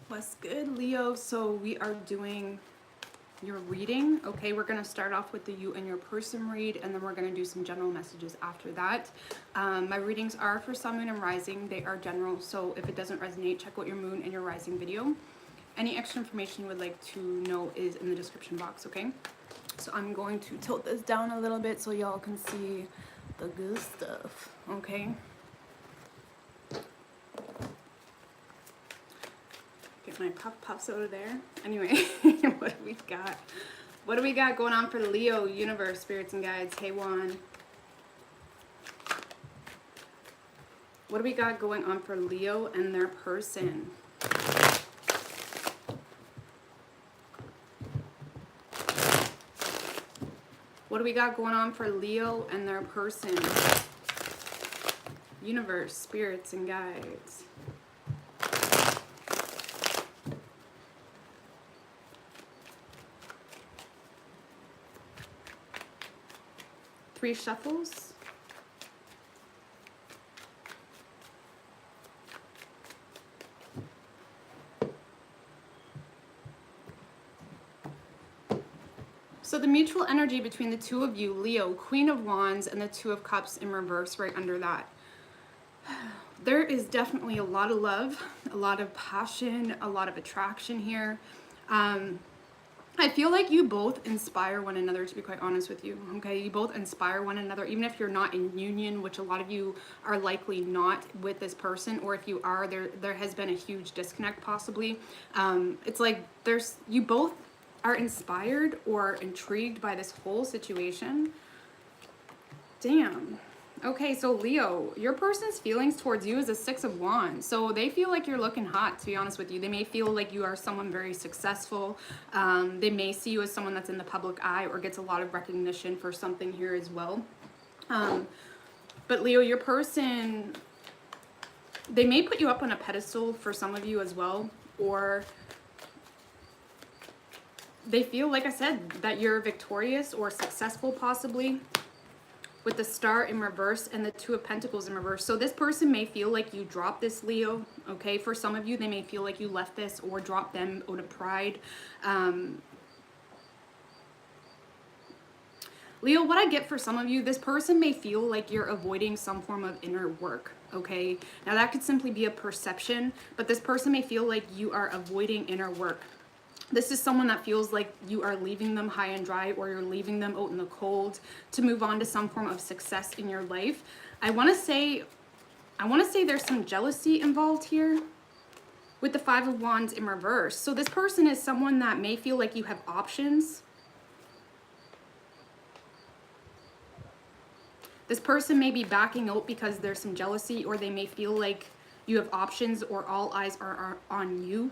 What's good, Leo? So we are doing your reading. Okay, we're going to start off with the you and your person read, and then we're going to do some general messages after that. My readings are for sun, moon, and rising. They are general, so if it doesn't resonate, check out your moon and your rising video. Any extra information you would like to know is in the description box, okay? So I'm going to tilt this down a little bit so y'all can see the good stuff, okay? Get my puffs out of there. Anyway, what do we got? What do we got going on for Leo, universe, spirits, and guides? Hey, Juan. What do we got going on for Leo and their person? What do we got going on for Leo and their person? Universe, spirits, and guides. Three shuffles. So the mutual energy between the two of you, Leo, Queen of Wands, and the Two of Cups in reverse right under that. There is definitely a lot of love, a lot of passion, a lot of attraction here. I feel like you both inspire one another, to be quite honest with you, okay? You both inspire one another, even if you're not in union, which a lot of you are likely not with this person, or if you are, there has been a huge disconnect possibly. It's like you both are inspired or intrigued by this whole situation. Damn. Okay, so Leo, your person's feelings towards you is a Six of Wands. So they feel like you're looking hot, to be honest with you. They may feel like you are someone very successful. They may see you as someone that's in the public eye or gets a lot of recognition for something here as well. But Leo, your person, they may put you up on a pedestal for some of you as well, or they feel, like I said, that you're victorious or successful possibly, with the Star in reverse and the Two of Pentacles in reverse. So this person may feel like you dropped this, Leo, okay? For some of you, they may feel like you left this or dropped them out of pride. Leo, what I get for some of you, this person may feel like you're avoiding some form of inner work, okay? Now that could simply be a perception, but this person may feel like you are avoiding inner work. This is someone that feels like you are leaving them high and dry, or you're leaving them out in the cold to move on to some form of success in your life. I want to say there's some jealousy involved here with the Five of Wands in reverse. So this person is someone that may feel like you have options. This person may be backing out because there's some jealousy, or they may feel like you have options or all eyes are on you.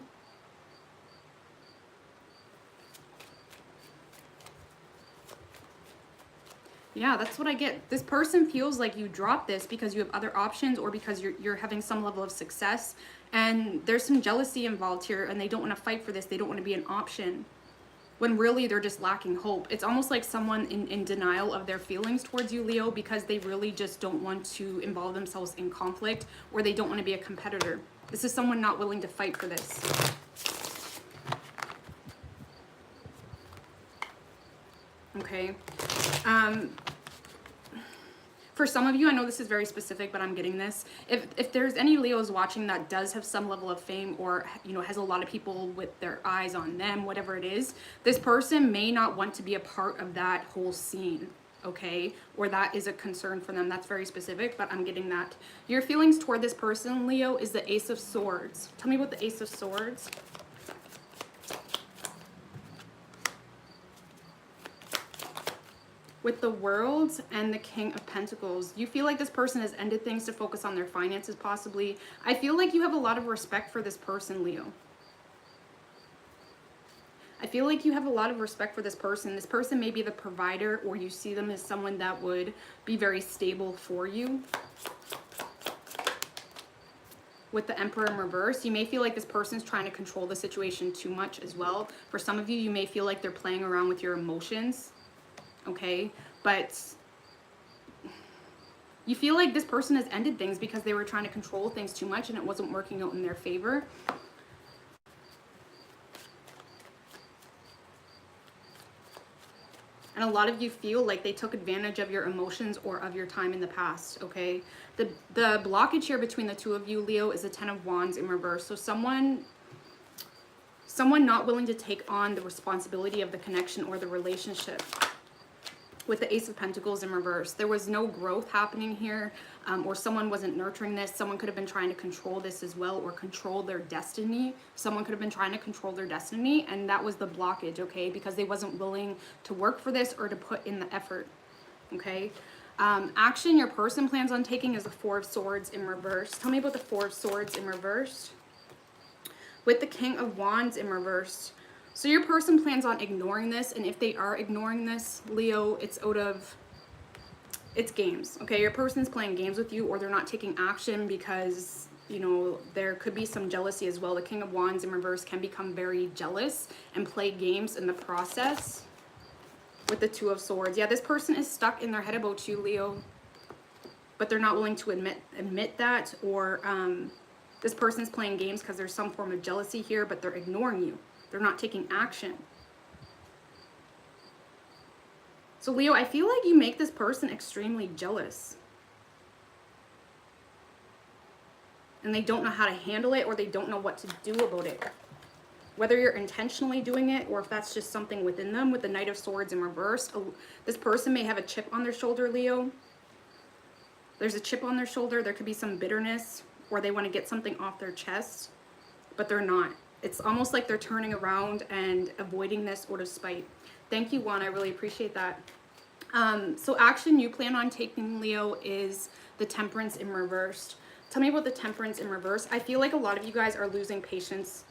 Yeah, that's what I get. This person feels like you dropped this because you have other options, or because you're having some level of success, and there's some jealousy involved here, and they don't want to fight for this. They don't want to be an option, when really they're just lacking hope. It's almost like someone in denial of their feelings towards you, Leo, because they really just don't want to involve themselves in conflict, or they don't want to be a competitor. This is someone not willing to fight for this. Okay. For some of you, I know this is very specific, but I'm getting this. If there's any Leos watching that does have some level of fame, or, you know, has a lot of people with their eyes on them, whatever it is, this person may not want to be a part of that whole scene, okay? Or that is a concern for them. That's very specific, but I'm getting that. Your feelings toward this person, Leo, is the Ace of Swords. Tell me about the Ace of Swords. With the World and the King of Pentacles, you feel like this person has ended things to focus on their finances possibly. I feel like you have a lot of respect for this person, Leo. I feel like you have a lot of respect for this person. This person may be the provider, or you see them as someone that would be very stable for you. With the Emperor in reverse, you may feel like this person's trying to control the situation too much as well. For some of you, you may feel like they're playing around with your emotions. Okay, but you feel like this person has ended things because they were trying to control things too much and it wasn't working out in their favor. And a lot of you feel like they took advantage of your emotions or of your time in the past, okay? The blockage here between the two of you, Leo, is the 10 of Wands in reverse. So someone not willing to take on the responsibility of the connection or the relationship. With the Ace of Pentacles in reverse, there was no growth happening here, or someone wasn't nurturing this. Someone could have been trying to control this as well, or control their destiny. Someone could have been trying to control their destiny, and that was the blockage, okay? Because they wasn't willing to work for this or to put in the effort, okay? Action your person plans on taking is the 4 of Swords in reverse. Tell me about the 4 of Swords in reverse. With the King of Wands in reverse, so your person plans on ignoring this, and if they are ignoring this, Leo, it's games, okay? Your person's playing games with you, or they're not taking action because, you know, there could be some jealousy as well. The King of Wands in reverse can become very jealous and play games in the process. With the 2 of Swords, yeah, this person is stuck in their head about you, Leo, but they're not willing to admit that, or this person's playing games because there's some form of jealousy here, but they're ignoring you. They're not taking action. So Leo, I feel like you make this person extremely jealous. And they don't know how to handle it, or they don't know what to do about it. Whether you're intentionally doing it, or if that's just something within them. With the Knight of Swords in reverse, this person may have a chip on their shoulder, Leo. There's a chip on their shoulder. There could be some bitterness, or they want to get something off their chest, but they're not. It's almost like they're turning around and avoiding this out of spite. Thank you, Juan. I really appreciate that. So action you plan on taking, Leo, is the Temperance in reverse. Tell me about the Temperance in reverse. I feel like a lot of you guys are losing patience,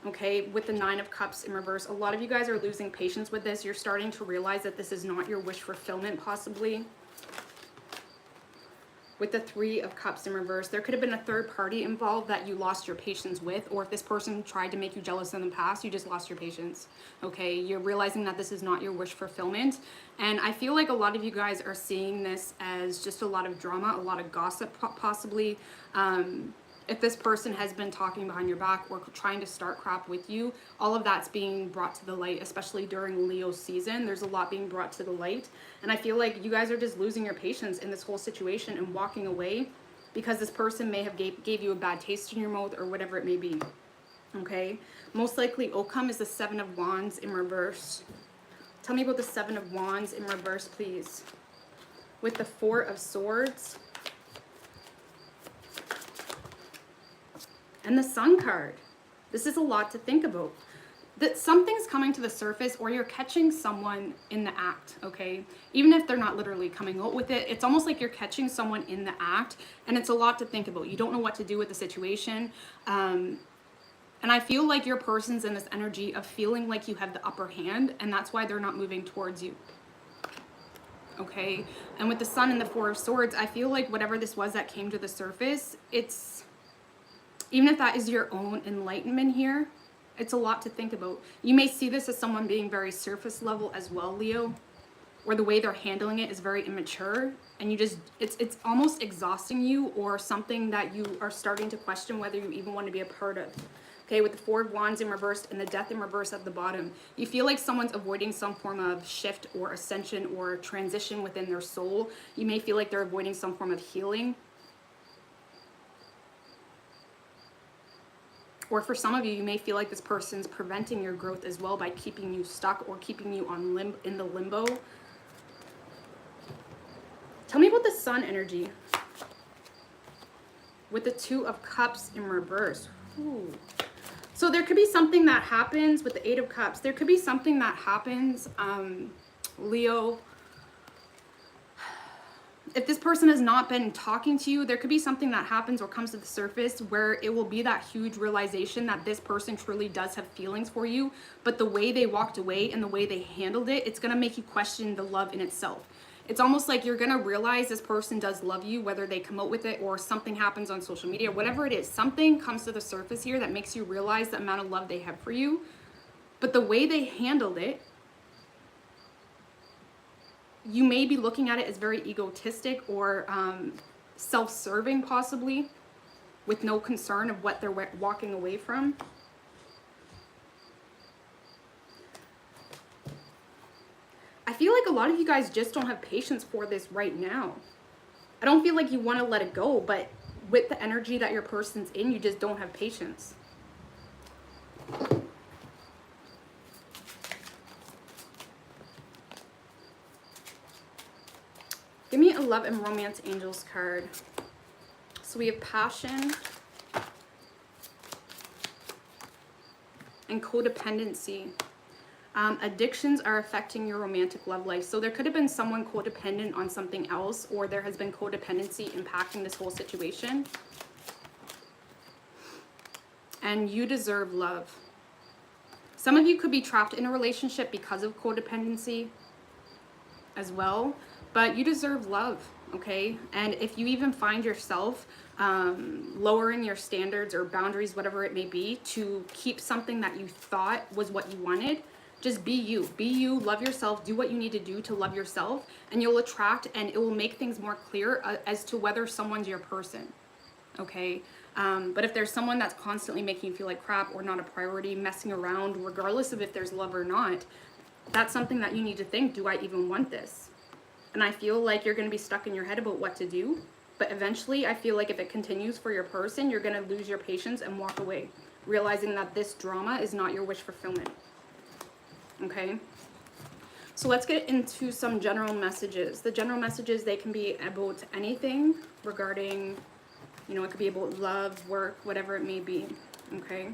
okay? With the 9 of Cups in reverse, a lot of you guys are losing patience with this. You're starting to realize that this is not your wish fulfillment, possibly. With the 3 of Cups in reverse, there could have been a third party involved that you lost your patience with, or if this person tried to make you jealous in the past, you just lost your patience, okay? You're realizing that this is not your wish fulfillment, and I feel like a lot of you guys are seeing this as just a lot of drama, a lot of gossip, possibly. If this person has been talking behind your back or trying to start crap with you, all of that's being brought to the light, especially during Leo season. There's a lot being brought to the light. And I feel like you guys are just losing your patience in this whole situation and walking away because this person may have gave you a bad taste in your mouth or whatever it may be. Okay? Most likely outcome is the 7 of Wands in reverse. Tell me about the 7 of Wands in reverse, please. With the 4 of Swords. And the Sun card. This is a lot to think about. That something's coming to the surface, or you're catching someone in the act, okay? Even if they're not literally coming out with it, it's almost like you're catching someone in the act, and it's a lot to think about. You don't know what to do with the situation. And I feel like your person's in this energy of feeling like you have the upper hand, and that's why they're not moving towards you. Okay? And with the Sun and the 4 of Swords, I feel like whatever this was that came to the surface, it's... Even if that is your own enlightenment here, it's a lot to think about. You may see this as someone being very surface level as well, Leo, or the way they're handling it is very immature, and you just, it's almost exhausting you, or something that you are starting to question whether you even want to be a part of. Okay, with the 4 of Wands in reverse and the Death in reverse at the bottom, you feel like someone's avoiding some form of shift or ascension or transition within their soul. You may feel like they're avoiding some form of healing. Or for some of you, you may feel like this person's preventing your growth as well by keeping you stuck or keeping you on in the limbo. Tell me about the Sun energy. With the 2 of Cups in reverse. Ooh. So there could be something that happens with the 8 of Cups. There could be something that happens, Leo. If this person has not been talking to you, there could be something that happens or comes to the surface where it will be that huge realization that this person truly does have feelings for you, but the way they walked away and the way they handled it, it's going to make you question the love in itself. It's almost like you're going to realize this person does love you, whether they come out with it or something happens on social media, whatever it is, something comes to the surface here that makes you realize the amount of love they have for you, but the way they handled it, you may be looking at it as very egotistic or self-serving, possibly, with no concern of what they're walking away from. I feel like a lot of you guys just don't have patience for this right now. I don't feel like you want to let it go, but with the energy that your person's in, you just don't have patience. Give me a love and romance angels card. So we have passion and codependency. Addictions are affecting your romantic love life. So there could have been someone codependent on something else, or there has been codependency impacting this whole situation. And you deserve love. Some of you could be trapped in a relationship because of codependency as well, but you deserve love, okay? And if you even find yourself lowering your standards or boundaries, whatever it may be, to keep something that you thought was what you wanted, just be you. Be you, love yourself, do what you need to do to love yourself, and you'll attract, and it will make things more clear as to whether someone's your person, okay? But if there's someone that's constantly making you feel like crap or not a priority, messing around, regardless of if there's love or not, that's something that you need to think, do I even want this? And I feel like you're going to be stuck in your head about what to do. But eventually, I feel like if it continues for your person, you're going to lose your patience and walk away, realizing that this drama is not your wish fulfillment. Okay? So let's get into some general messages. The general messages, they can be about anything regarding, you know, it could be about love, work, whatever it may be. Okay?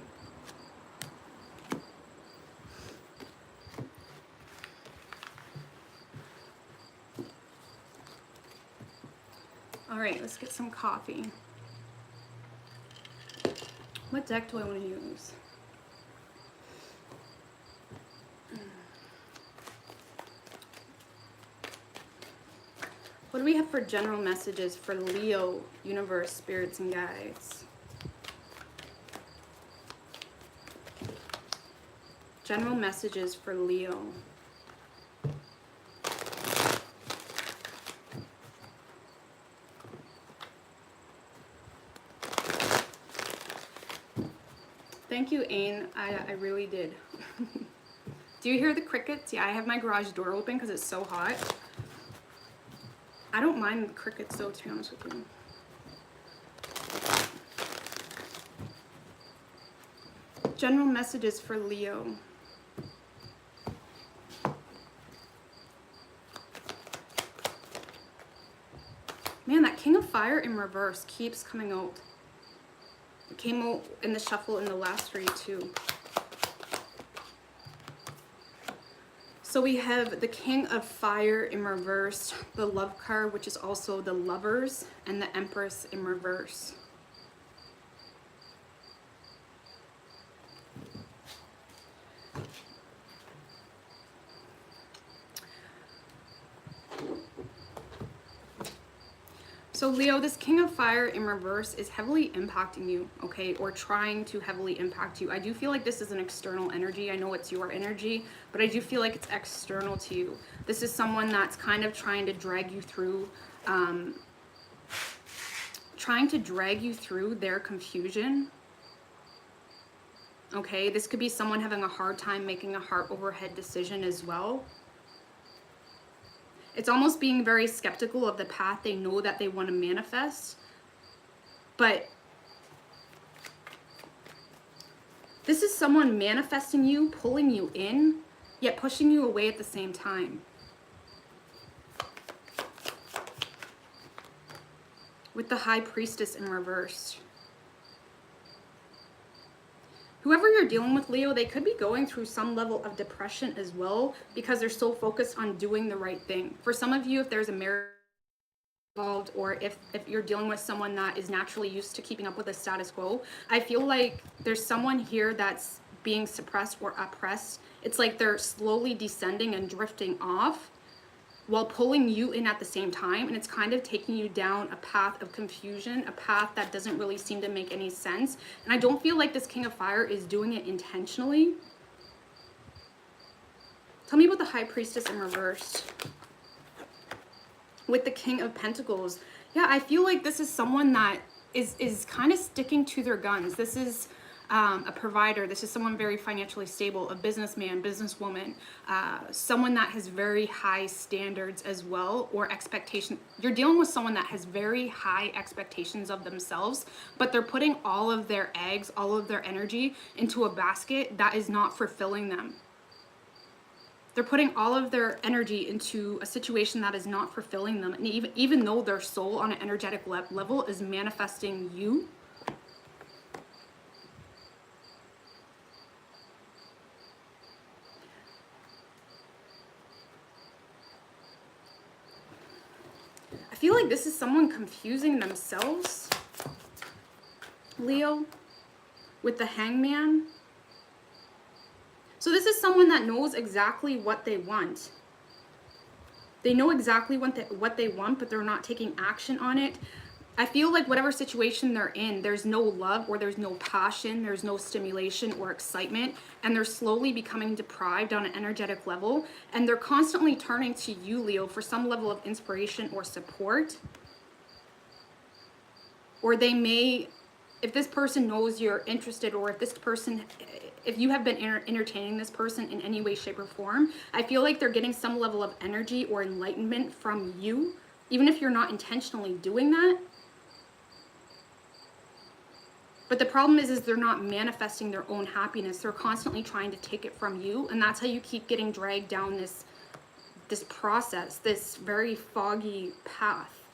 All right, let's get some coffee. What deck do I want to use? What do we have for general messages for Leo, universe, spirits, and guides? General messages for Leo. Thank you, Ain. I really did. Do you hear the crickets? Yeah, I have my garage door open because it's so hot. I don't mind the crickets though, to be honest with you. General messages for Leo. Man, that King of Fire in reverse keeps coming out. It came out in the shuffle in the last read too. So we have the King of Fire in reverse, the Love card, which is also the Lovers, and the Empress in reverse. So Leo, this King of Fire in reverse is heavily impacting you, okay, or trying to heavily impact you. I do feel like this is an external energy. I know it's your energy, but I do feel like it's external to you. This is someone that's kind of trying to drag you through, their confusion. Okay, this could be someone having a hard time making a heart over head decision as well. It's almost being very skeptical of the path they know that they want to manifest. But this is someone manifesting you, pulling you in, yet pushing you away at the same time. With the High Priestess in reverse. Whoever you're dealing with, Leo, they could be going through some level of depression as well because they're so focused on doing the right thing. For some of you, if there's a marriage involved, or if you're dealing with someone that is naturally used to keeping up with the status quo, I feel like there's someone here that's being suppressed or oppressed. It's like they're slowly descending and drifting off while pulling you in at the same time, and it's kind of taking you down a path of confusion, a path that doesn't really seem to make any sense. And I don't feel like this King of Fire is doing it intentionally. Tell me about the High Priestess in reverse. With the King of Pentacles. Yeah, I feel like this is someone that is kind of sticking to their guns. This is a provider. This is someone very financially stable, a businessman, businesswoman, someone that has very high standards as well, or expectation. You're dealing with someone that has very high expectations of themselves, but they're putting all of their eggs, all of their energy into a basket that is not fulfilling them. They're putting all of their energy into a situation that is not fulfilling them. And even though their soul on an energetic level is manifesting you, I feel like this is someone confusing themselves, Leo, with the Hangman. So this is someone that knows exactly what they want. They know exactly what they want, but they're not taking action on it. I feel like whatever situation they're in, there's no love or there's no passion, there's no stimulation or excitement, and they're slowly becoming deprived on an energetic level, and they're constantly turning to you, Leo, for some level of inspiration or support. Or they may, if this person knows you're interested, or if you have been entertaining this person in any way, shape, or form, I feel like they're getting some level of energy or enlightenment from you, even if you're not intentionally doing that. But the problem is they're not manifesting their own happiness. They're constantly trying to take it from you, and that's how you keep getting dragged down this process, this very foggy path.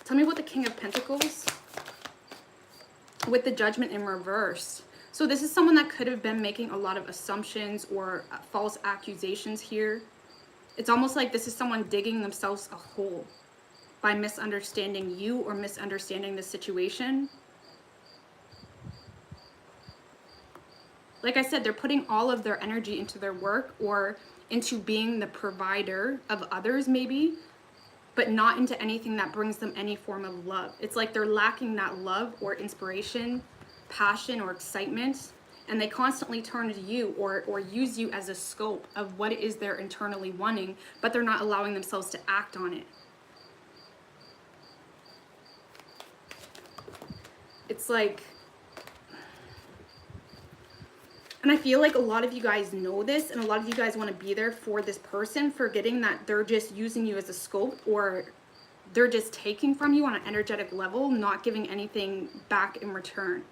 Tell me about the King of Pentacles with the Judgment in reverse. So this is someone that could have been making a lot of assumptions or false accusations here. It's almost like this is someone digging themselves a hole by misunderstanding you or misunderstanding the situation. Like I said, they're putting all of their energy into their work or into being the provider of others maybe, but not into anything that brings them any form of love. It's like they're lacking that love or inspiration, passion or excitement, and they constantly turn to you or use you as a scope of what it is they're internally wanting, but they're not allowing themselves to act on it. It's like, and I feel like a lot of you guys know this, and a lot of you guys want to be there for this person, forgetting that they're just using you as a scope, or they're just taking from you on an energetic level, not giving anything back in return.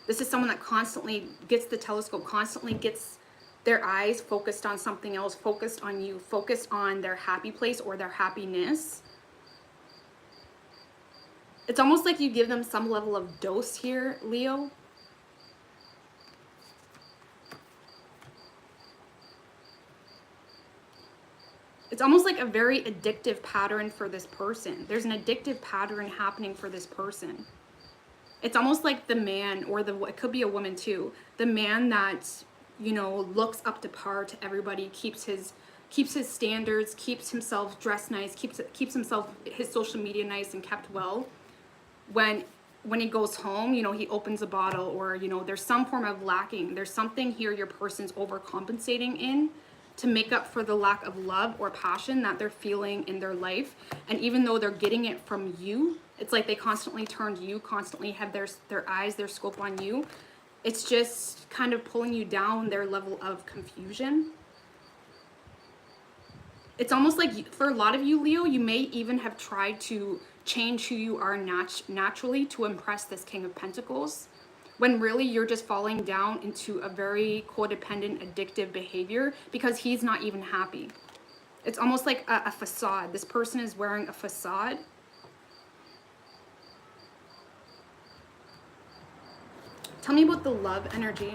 This is someone that constantly gets the telescope, constantly gets their eyes focused on something else, focused on you, focused on their happy place or their happiness. It's almost like you give them some level of dose here, Leo. It's almost like a very addictive pattern for this person. There's an addictive pattern happening for this person. It's almost like the man, or it could be a woman too, the man that, you know, looks up to par to everybody, keeps his standards, keeps himself dressed nice, keeps his social media nice and kept well. When he goes home, you know, he opens a bottle, or, you know, there's some form of lacking. There's something here your person's overcompensating in to make up for the lack of love or passion that they're feeling in their life. And even though they're getting it from you, it's like they constantly turn to you, constantly have their eyes, their scope on you. It's just kind of pulling you down their level of confusion. It's almost like for a lot of you, Leo, you may even have tried to change who you are naturally to impress this King of Pentacles, when really you're just falling down into a very codependent, addictive behavior because he's not even happy. It's almost like a facade. This person is wearing a facade. Tell me about the love energy.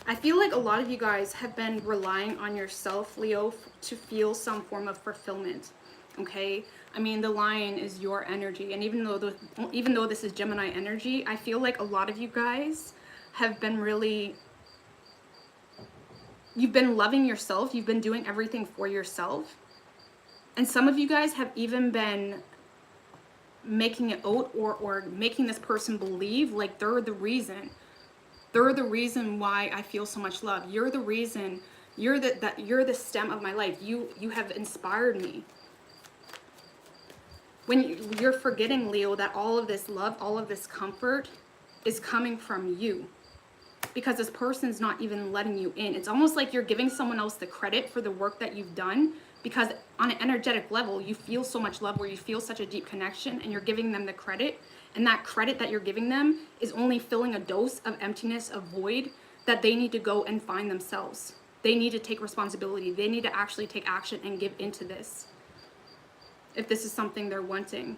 I feel like a lot of you guys have been relying on yourself, Leo, to feel some form of fulfillment. Okay, I mean, the lion is your energy, and even though this is Gemini energy, I feel like a lot of you guys have been you've been loving yourself, you've been doing everything for yourself, and some of you guys have even been making it out or making this person believe like they're the reason why I feel so much love. You're the reason, you're the stem of my life. You have inspired me. You're forgetting, Leo, that all of this love, all of this comfort is coming from you, because this person's not even letting you in. It's almost like you're giving someone else the credit for the work that you've done, because on an energetic level, you feel so much love, where you feel such a deep connection, and you're giving them the credit. And that credit that you're giving them is only filling a dose of emptiness, of void, that they need to go and find themselves. They need to take responsibility. They need to actually take action and give into this, if this is something they're wanting.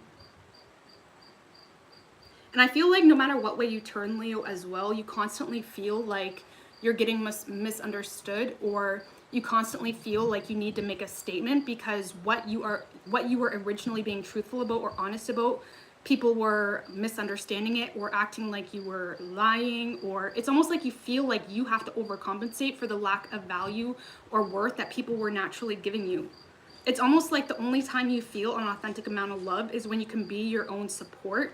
And I feel like no matter what way you turn, Leo, as well, you constantly feel like you're getting misunderstood, or you constantly feel like you need to make a statement, because what you were originally being truthful about or honest about, people were misunderstanding it or acting like you were lying, or it's almost like you feel like you have to overcompensate for the lack of value or worth that people were naturally giving you. It's almost like the only time you feel an authentic amount of love is when you can be your own support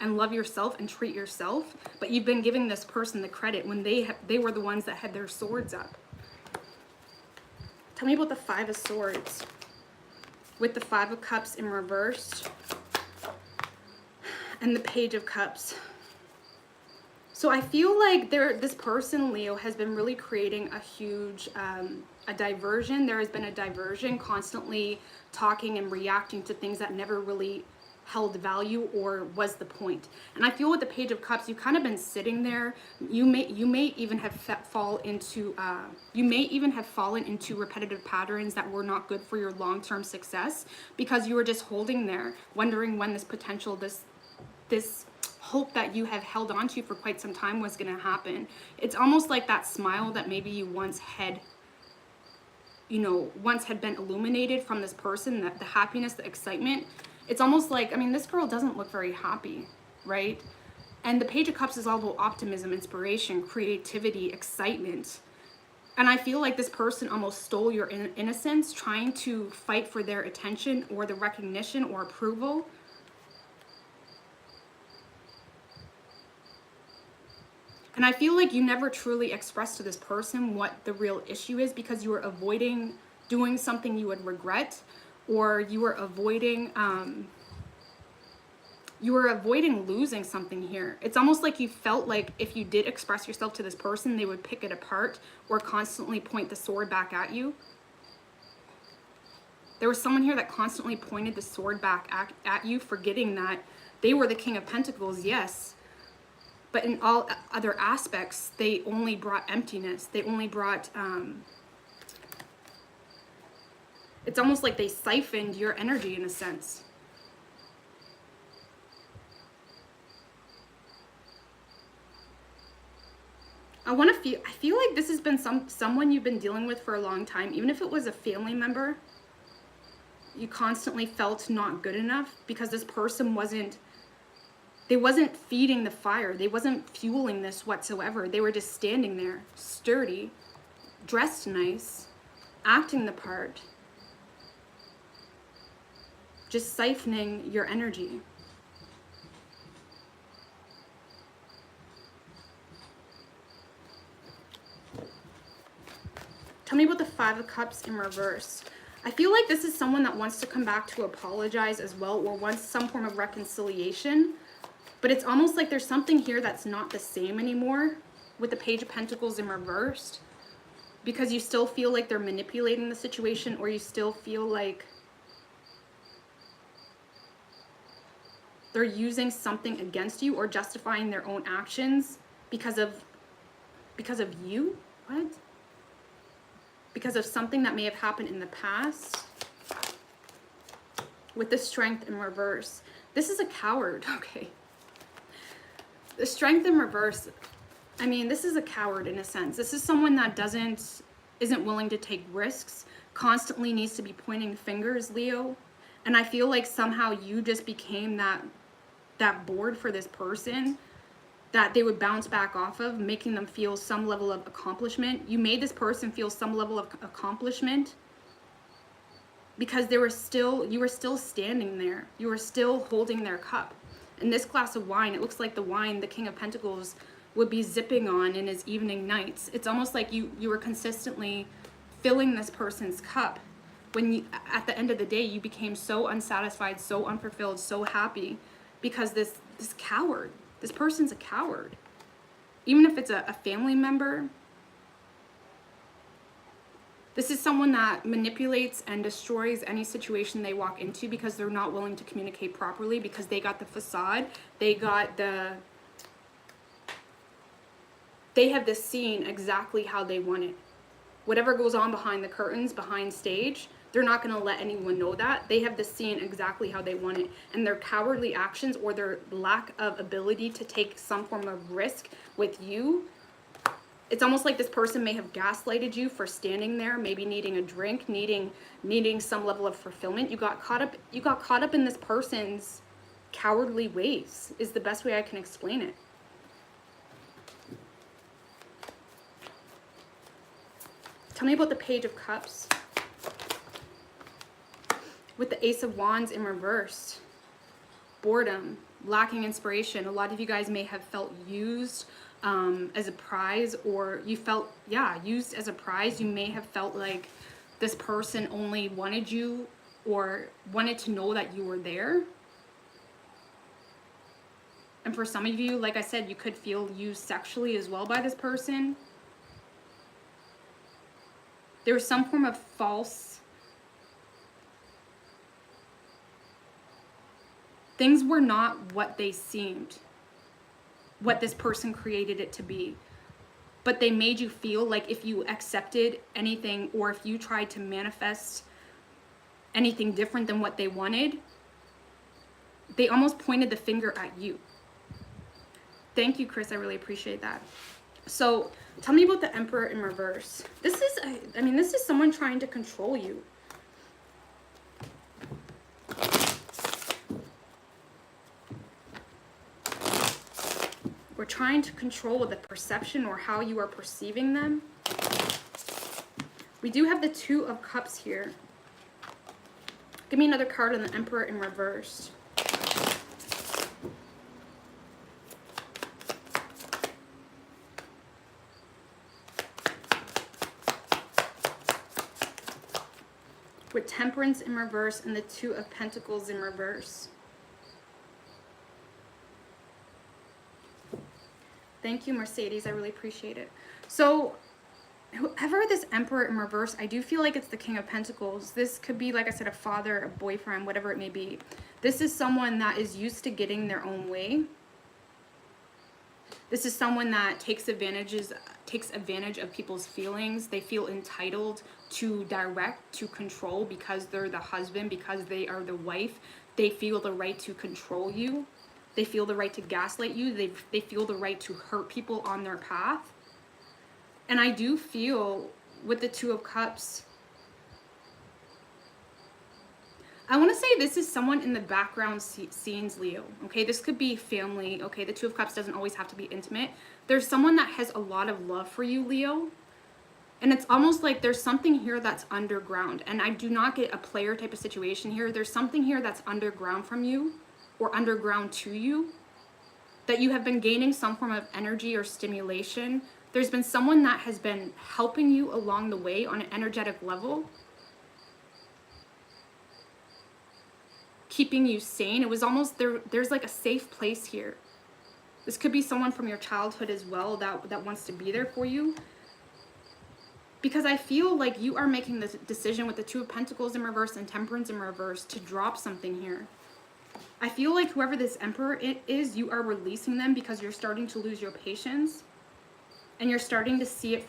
and love yourself and treat yourself. But you've been giving this person the credit when they were the ones that had their swords up. Tell me about the Five of Swords with the Five of Cups in reverse and the Page of Cups. So I feel like this person, Leo, has been really creating a huge a diversion. There has been a diversion, constantly talking and reacting to things that never really held value or was the point. And I feel with the Page of Cups, you've kind of been sitting there. You may even have fallen into repetitive patterns that were not good for your long-term success, because you were just holding there, wondering when this potential, this hope that you have held on to for quite some time was going to happen. It's almost like that smile that maybe you once had been illuminated from this person, that the happiness, the excitement. It's almost like, I mean, this girl doesn't look very happy, right? And the Page of Cups is all about optimism, inspiration, creativity, excitement. And I feel like this person almost stole your innocence, trying to fight for their attention or the recognition or approval. And I feel like you never truly expressed to this person what the real issue is, because you were avoiding doing something you would regret, or you were avoiding losing something here. It's almost like you felt like if you did express yourself to this person, they would pick it apart or constantly point the sword back at you. There was someone here that constantly pointed the sword back at you, forgetting that they were the King of Pentacles, yes. But in all other aspects, they only brought emptiness. They only brought, it's almost like they siphoned your energy in a sense. I feel like this has been someone you've been dealing with for a long time. Even if it was a family member, you constantly felt not good enough, because this person wasn't feeding the fire. They wasn't fueling this whatsoever. They were just standing there, sturdy, dressed nice, acting the part, just siphoning your energy. Tell me about the Five of Cups in reverse. I feel like this is someone that wants to come back to apologize as well, or wants some form of reconciliation. But it's almost like there's something here that's not the same anymore with the Page of Pentacles in reversed, because you still feel like they're manipulating the situation, or you still feel like they're using something against you or justifying their own actions because of you. What? Because of something that may have happened in the past. With the Strength in reverse. This is a coward, okay. The Strength in reverse, I mean, this is a coward in a sense. This is someone that isn't willing to take risks, constantly needs to be pointing fingers, Leo. And I feel like somehow you just became that board for this person that they would bounce back off of, making them feel some level of accomplishment. You made this person feel some level of accomplishment because you were still standing there. You were still holding their cup. And this glass of wine, it looks like the wine the King of Pentacles would be zipping on in his evening nights. It's almost like you were consistently filling this person's cup when you, at the end of the day, you became so unsatisfied, so unfulfilled, so happy because this coward, this person's a coward. Even if it's a family member, this is someone that manipulates and destroys any situation they walk into because they're not willing to communicate properly, because they got the facade, they have this scene exactly how they want it. Whatever goes on behind the curtains, behind stage, they're not going to let anyone know that. They have this scene exactly how they want it. And their cowardly actions or their lack of ability to take some form of risk with you, it's almost like this person may have gaslighted you for standing there, maybe needing a drink, needing some level of fulfillment. You got caught up in this person's cowardly ways, is the best way I can explain it. Tell me about the Page of Cups with the Ace of Wands in reverse. Boredom, lacking inspiration. A lot of you guys may have felt used as a prize, or you felt, used as a prize. You may have felt like this person only wanted you or wanted to know that you were there. And for some of you, like I said, you could feel used sexually as well by this person. There was some form of false. Things were not what they seemed, what this person created it to be. But they made you feel like if you accepted anything, or if you tried to manifest anything different than what they wanted, they almost pointed the finger at you. Thank you, Chris. I really appreciate that. So tell me about the Emperor in reverse. This is someone trying to control you. We're trying to control the perception or how you are perceiving them. We do have the Two of Cups here. Give me another card on the Emperor in reverse. With Temperance in reverse and the Two of Pentacles in reverse. Thank you, Mercedes. I really appreciate it. So whoever this Emperor in reverse, I do feel like it's the King of Pentacles. This could be, like I said, a father, a boyfriend, whatever it may be. This is someone that is used to getting their own way. This is someone that takes advantage of people's feelings. They feel entitled to direct, to control, because they're the husband, because they are the wife. They feel the right to control you. They feel the right to gaslight you. They feel the right to hurt people on their path. And I do feel with the Two of Cups, I want to say this is someone in the background scenes, Leo. Okay, this could be family. Okay, the Two of Cups doesn't always have to be intimate. There's someone that has a lot of love for you, Leo. And it's almost like there's something here that's underground. And I do not get a player type of situation here. There's something here that's underground from you, or underground to you, that you have been gaining some form of energy or stimulation. There's been someone that has been helping you along the way on an energetic level, keeping you sane. It was almost there's like a safe place here. This could be someone from your childhood as well that wants to be there for you. Because I feel like you are making the decision with the Two of Pentacles in reverse and Temperance in reverse to drop something here. I feel like whoever this Emperor is, you are releasing them because you're starting to lose your patience. And you're starting to see it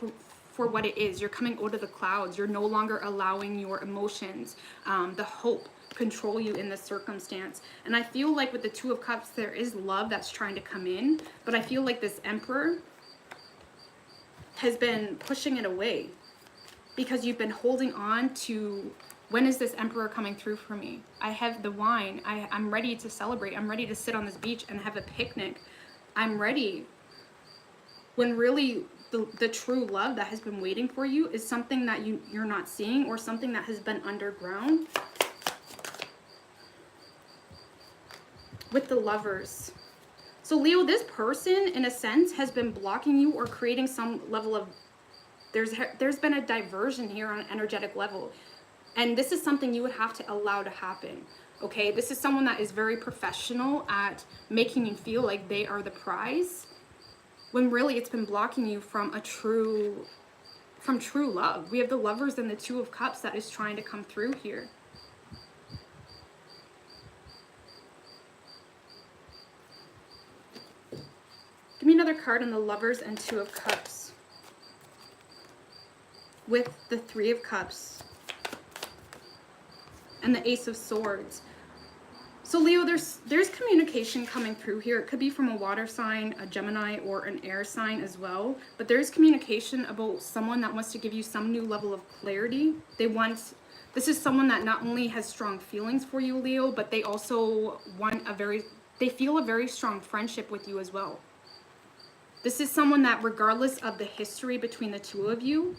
for what it is. You're coming out of the clouds. You're no longer allowing your emotions, the hope, control you in this circumstance. And I feel like with the Two of Cups, there is love that's trying to come in. But I feel like this Emperor has been pushing it away because you've been holding on to, when is this Emperor coming through for me? I have the wine. I'm ready to celebrate. I'm ready to sit on this beach and have a picnic. I'm ready. When really the true love that has been waiting for you is something that you're not seeing, or something that has been underground. With the Lovers. So Leo, this person in a sense has been blocking you or creating some level of, there's been a diversion here on an energetic level. And this is something you would have to allow to happen. Okay, this is someone that is very professional at making you feel like they are the prize, when really it's been blocking you from true love. We have the Lovers and the Two of Cups that is trying to come through here. Give me another card on the Lovers and Two of Cups with the Three of Cups and the Ace of Swords. So Leo, there's communication coming through here. It could be from a water sign, a Gemini, or an air sign as well. But there's communication about someone that wants to give you some new level of clarity. This is someone that not only has strong feelings for you, Leo, but they also they feel a very strong friendship with you as well. This is someone that, regardless of the history between the two of you,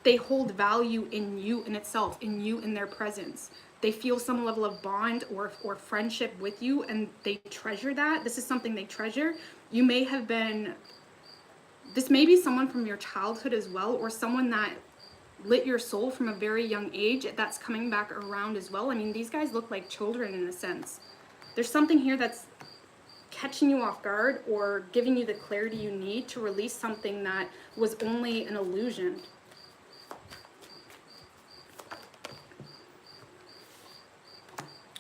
they hold value in you in itself, in you in their presence. They feel some level of bond or friendship with you, and they treasure that. This is something they treasure. You may have been, this may be someone from your childhood as well, or someone that lit your soul from a very young age that's coming back around as well. I mean, these guys look like children in a sense. There's something here that's catching you off guard or giving you the clarity you need to release something that was only an illusion.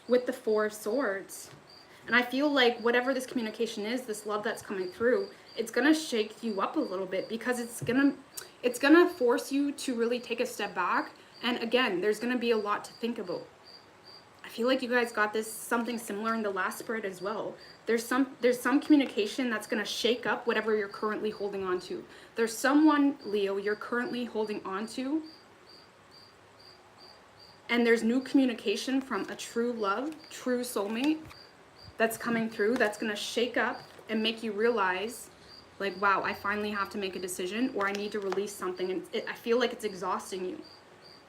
With the Four of Swords. And I feel like whatever this communication is, this love that's coming through, it's gonna shake you up a little bit, because it's gonna force you to really take a step back. And again, there's gonna be a lot to think about. I feel like you guys got this something similar in the last spread as well. There's some communication that's gonna shake up whatever you're currently holding on to. There's someone, Leo, you're currently holding on to, and there's new communication from a true love, true soulmate that's coming through, that's gonna shake up and make you realize, like, wow, I finally have to make a decision, or I need to release something. And I feel like it's exhausting you.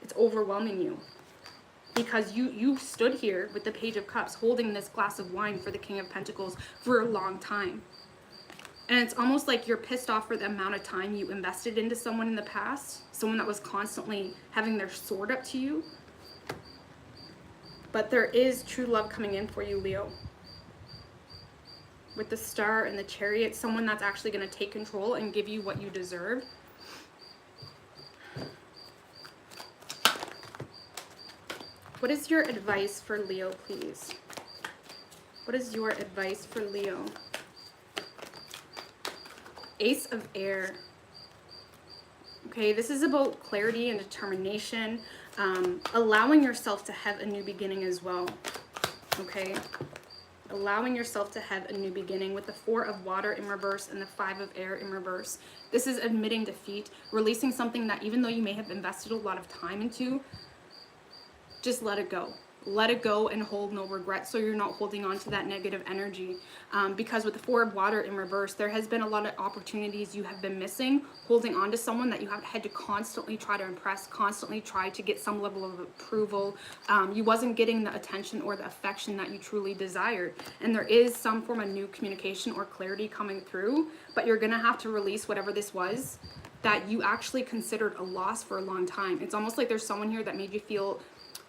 It's overwhelming you. Because you stood here with the Page of Cups holding this glass of wine for the King of Pentacles for a long time. And it's almost like you're pissed off for the amount of time you invested into someone in the past, someone that was constantly having their sword up to you. But there is true love coming in for you, Leo. With the Star and the Chariot, someone that's actually going to take control and give you what you deserve. What is your advice for Leo, please? What is your advice for Leo? Ace of Air. Okay, this is about clarity and determination, allowing yourself to have a new beginning as well. Okay, allowing yourself to have a new beginning with the Four of Water in reverse and the Five of Air in reverse. This is admitting defeat, releasing something that even though you may have invested a lot of time into, just let it go. Let it go and hold no regret, so you're not holding on to that negative energy. Because with the Four of Water in reverse, there has been a lot of opportunities you have been missing, holding on to someone that you have had to constantly try to impress, constantly try to get some level of approval. You wasn't getting the attention or the affection that you truly desired. And there is some form of new communication or clarity coming through, but you're gonna have to release whatever this was that you actually considered a loss for a long time. It's almost like there's someone here that made you feel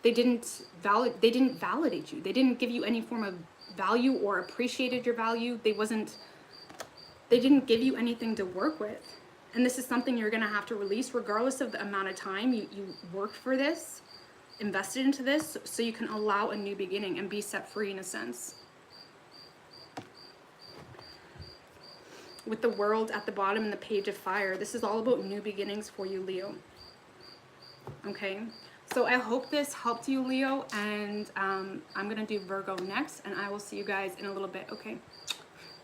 they didn't validate you. They didn't give you any form of value or appreciated your value. They didn't give you anything to work with. And this is something you're gonna have to release regardless of the amount of time you worked for this, invested into this, so you can allow a new beginning and be set free in a sense. With the World at the bottom and the Page of Fire, this is all about new beginnings for you, Leo. Okay? So I hope this helped you, Leo, and I'm going to do Virgo next, and I will see you guys in a little bit, okay?